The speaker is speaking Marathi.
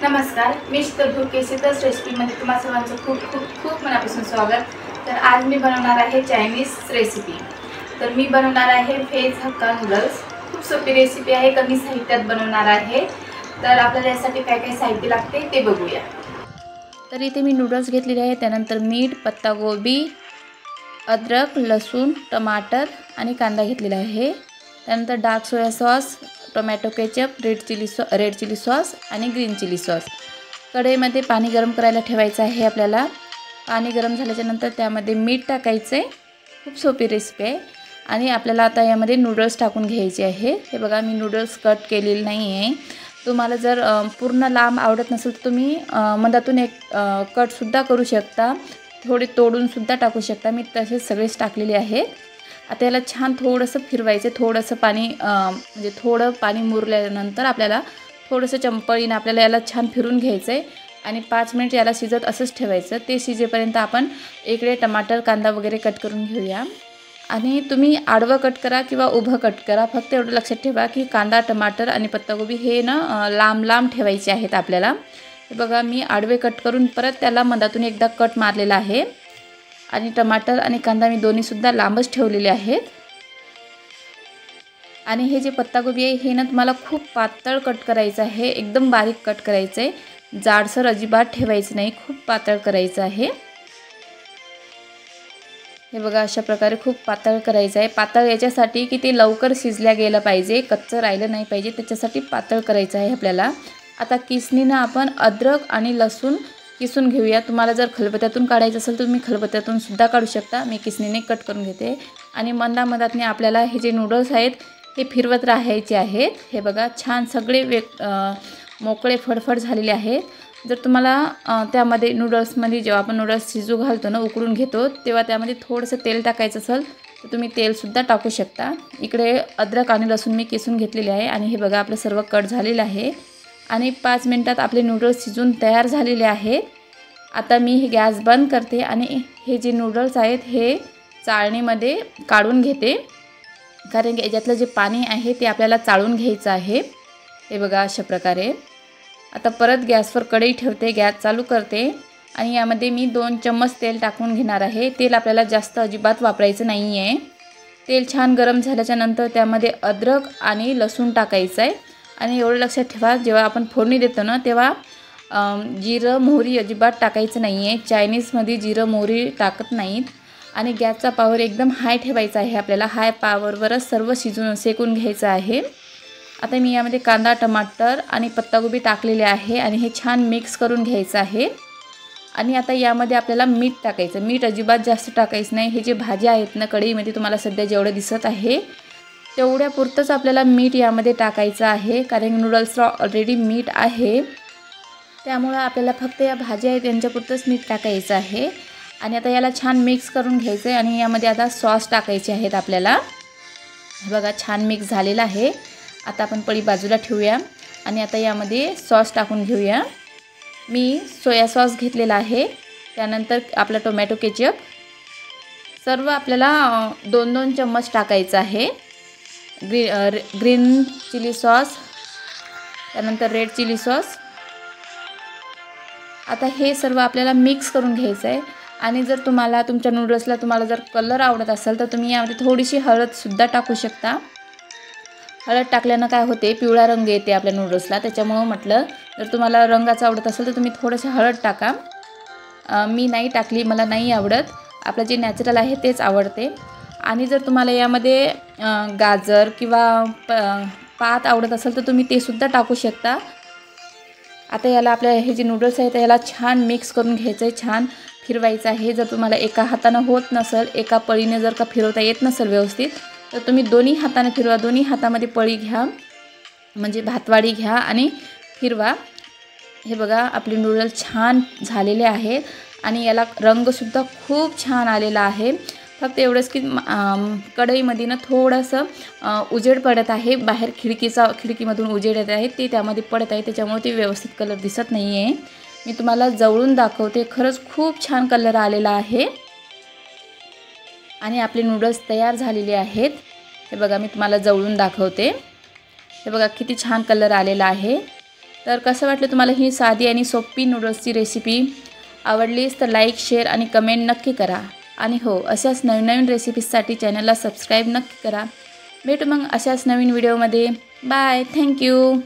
नमस्कार, मी शीतल भुके शीतल्स रेसिपीमध्ये तुम्हा सर्वांचं खूप खूप खूप मनापासून स्वागत। तर आज मी बनवणार आहे चायनीज रेसिपी। तर मी बनवणार आहे व्हेज हक्का नूडल्स। खूप सोपी रेसिपी आहे, कमी साहित्यात बनवणार आहे। तर आपल्याला यासाठी काय काय साहित्य लागते ते बघूया। तर इथे मी नूडल्स घेतलेले आहे, त्यानंतर मीठ, पत्तागोबी, अद्रक, लसूण, टमाटर आणि कांदा घेतलेला आहे। त्यानंतर dark soya sauce, tomato ketchup, red chilli sauce आणि ग्रीन चिली सॉस। कढईमध्ये पाणी गरम करायला ठेवायचं आहे आपल्याला। पाणी गरम झाल्याच्या नंतर त्यामध्ये मीठ टाकायचं आहे। खूप सोपी रेसिपी आहे। आणि आपल्याला आता यामध्ये नूडल्स टाकून घ्यायचे आहे। हे बघा, मी नूडल्स कट केलेले नाही आहे। तुम्हाला जर पूर्ण लांब आवडत नसेल तर तुम्ही मधातून एक कट सुद्धा करू शकता, थोडे तोडून सुद्धा टाकू शकता। मी तसेच सगळेच टाकलेले आहेत। आता याला छान थोडंसं फिरवायचं, थोडंसं पाणी म्हणजे थोडं पाणी मुरल्यानंतर आपल्याला थोडंसं चंपळीने आपल्याला याला छान फिरून घ्यायचं आहे आणि 5 मिनिट याला शिजत असंच ठेवायचं। ते शिजेपर्यंत आपण इकडे टमाटर, कांदा वगैरे कट करून घेऊया। आणि तुम्ही आडवं कट करा किंवा उभं कट करा, फक्त एवढं लक्षात ठेवा की कांदा, टमाटर आणि पत्तागोबी हे ना लांब लांब ठेवायचे आहेत आपल्याला। हे बघा, मी आडवे कट करून परत त्याला मधातून एकदा कट मारलेला आहे आणि टमाटर आणि कांदा मी दोन्ही सुद्धा लांबच ठेवलेले आहेत। आणि हे जे पत्तागोबी आहे हे ना तुम्हाला खूप पातळ कट करायचं आहे, एकदम बारीक कट करायचं आहे, जाडसर अजिबात ठेवायचं नाही, खूप पातळ करायचं आहे। हे बघा, अशा प्रकारे खूप पातळ करायचं आहे। पातळ याच्यासाठी की ते लवकर शिजल्या गेलं पाहिजे, कच्चं राहिलं नाही पाहिजे, त्याच्यासाठी पातळ करायचं आहे आपल्याला। आता किसणीनं आपण अद्रक आणि लसूण किसून घेऊया। तुम्हाला जर खलबत्त्यातून काढायचं असेल तर तुम्ही खलबत्त्यातून सुद्धा काढू शकता। मी किसणीने कट करून घेते आणि मधातने आपल्याला हे जे नूडल्स आहेत हे फिरवत राहायचे आहेत। हे बघा, छान सगळे मोकळे फडफड झालेले आहेत। जर तुम्हाला त्यामध्ये नूडल्समध्ये जेव्हा आपण नूडल्स शिजू घालतो ना, उकळून घेतो, तेव्हा त्यामध्ये थोडंसं तेल टाकायचं असेल तर तुम्ही तेलसुद्धा टाकू शकता। इकडे अद्रक आणि लसूण मी किसून घेतलेले आहे आणि हे बघा, आपलं सर्व कट झालेलं आहे आणि 5 मिनिटात आपले नूडल्स शिजून तयार झालेले आहेत। आता मी हे गॅस बंद करते आणि हे जे नूडल्स आहेत हे चाळणीमध्ये काढून घेते, कारण की याच्यातलं जे पाणी आहे ते आपल्याला चाळून घ्यायचं आहे। हे बघा, अशा प्रकारे। आता परत गॅसवर कढई ठेवते, गॅस चालू करते आणि यामध्ये मी 2 चम्मच तेल टाकून घेणार आहे। तेल आपल्याला जास्त अजिबात वापरायचं नाही आहे। तेल छान गरम झाल्याच्या नंतर त्यामध्ये अद्रक आणि लसूण टाकायचं आहे। आणि एवढं लक्षात ठेवा, जेव्हा आपण फोडणी देतो ना तेव्हा जिरं मोहरी अजिबात टाकायचं नाही आहे। चायनीजमध्ये जिरं मोहरी टाकत नाहीत। आणि गॅसचा पॉवर एकदम हाय ठेवायचा आहे आपल्याला, हाय पॉवरवरच सर्व शेकून घ्यायचं आहे। आता मी यामध्ये कांदा, टमाटर आणि पत्तागोबी टाकलेले आहे आणि हे छान मिक्स करून घ्यायचं आहे। आणि आता यामध्ये आपल्याला मीठ टाकायचं, मीठ अजिबात जास्त टाकायचं नाही। हे जे भाज्या आहेत ना कढईमध्ये तुम्हाला सध्या जेवढं दिसत आहे तेवढ्यापुरतंच आपल्याला मीठ यामध्ये टाकायचं आहे, कारण नूडल्सला ऑलरेडी मीठ आहे, त्यामुळे आपल्याला फक्त या भाज्या आहेत त्यांच्यापुरतंच मीठ टाकायचं आहे। आणि आता याला छान मिक्स करून घ्यायचं आहे आणि यामध्ये आता सॉस टाकायचे आहेत आपल्याला। हे बघा, छान मिक्स झालेलं आहे। आता आपण पळी बाजूला ठेवूया आणि आता यामध्ये सॉस टाकून घेऊया। मी सोया सॉस घेतलेला आहे, त्यानंतर आपला टोमॅटो केचप, सर्व आपल्याला 2-2 चम्मच टाकायचं आहे। ग्रीन चिली सॉस, त्यानंतर रेड चिली सॉस। आता हे सर्व आपल्याला मिक्स करून घ्यायचं आहे। आणि जर तुम्हाला तुमच्या नूडल्सला जर कलर आवडत असेल तर तुम्ही यामध्ये थोडीशी हळदसुद्धा टाकू शकता। हळद टाकल्यानं काय होते, पिवळा रंग येते आपल्या नूडल्सला, त्याच्यामुळं म्हटलं जर तुम्हाला रंगाचं आवडत असेल तर तुम्ही थोडंसं हळद टाका। मी नाही टाकली, मला नाही आवडत, आपलं जे नॅचरल आहे तेच आवडते। आणि जर तुम्हाला यामध्ये गाजर किंवा पात आवडत असेल तर तुम्ही ते सुद्धा टाकू शकता। आता याला आपल्या हे जे नूडल्स आहेत याला छान मिक्स करून घ्यायचं आहे, छान फिरवायचं आहे। जर तुम्हाला एका हातानं होत नसेल, एका पळीने जर का फिरवता येत नसेल व्यवस्थित, तर तुम्ही दोन्ही हाताने फिरवा, दोन्ही हातामध्ये पळी घ्या, म्हणजे भातवाडी घ्या आणि फिरवा। हे बघा, आपले नूडल्स छान झालेले आहेत आणि याला रंगसुद्धा खूप छान आलेला आहे। फक्त एवढंच की कढईमध्ये ना थोडंसं उजेड पडत आहे, बाहेर खिडकीमधून उजेड येत आहे, ते त्यामध्ये पडत आहे, त्याच्यामुळे ते व्यवस्थित कलर दिसत नाही आहे। मी तुम्हाला जवळून दाखवते, खरंच खूप छान कलर आलेला आहे आणि आपले नूडल्स तयार झालेले आहेत। हे बघा, मी तुम्हाला जवळून दाखवते। हे बघा, किती छान कलर आलेला आहे। तर कसं वाटलं तुम्हाला ही साधी आणि सोपी नूडल्सची रेसिपी? आवडलीच तर लाईक, शेअर आणि कमेंट नक्की करा. आणि हो, अशाच नवीन नवीन रेसिपीजसाठी चॅनलला सबस्क्राईब नक्की करा. भेटू मग अशाच नवीन व्हिडिओमध्ये. बाय. थँक्यू.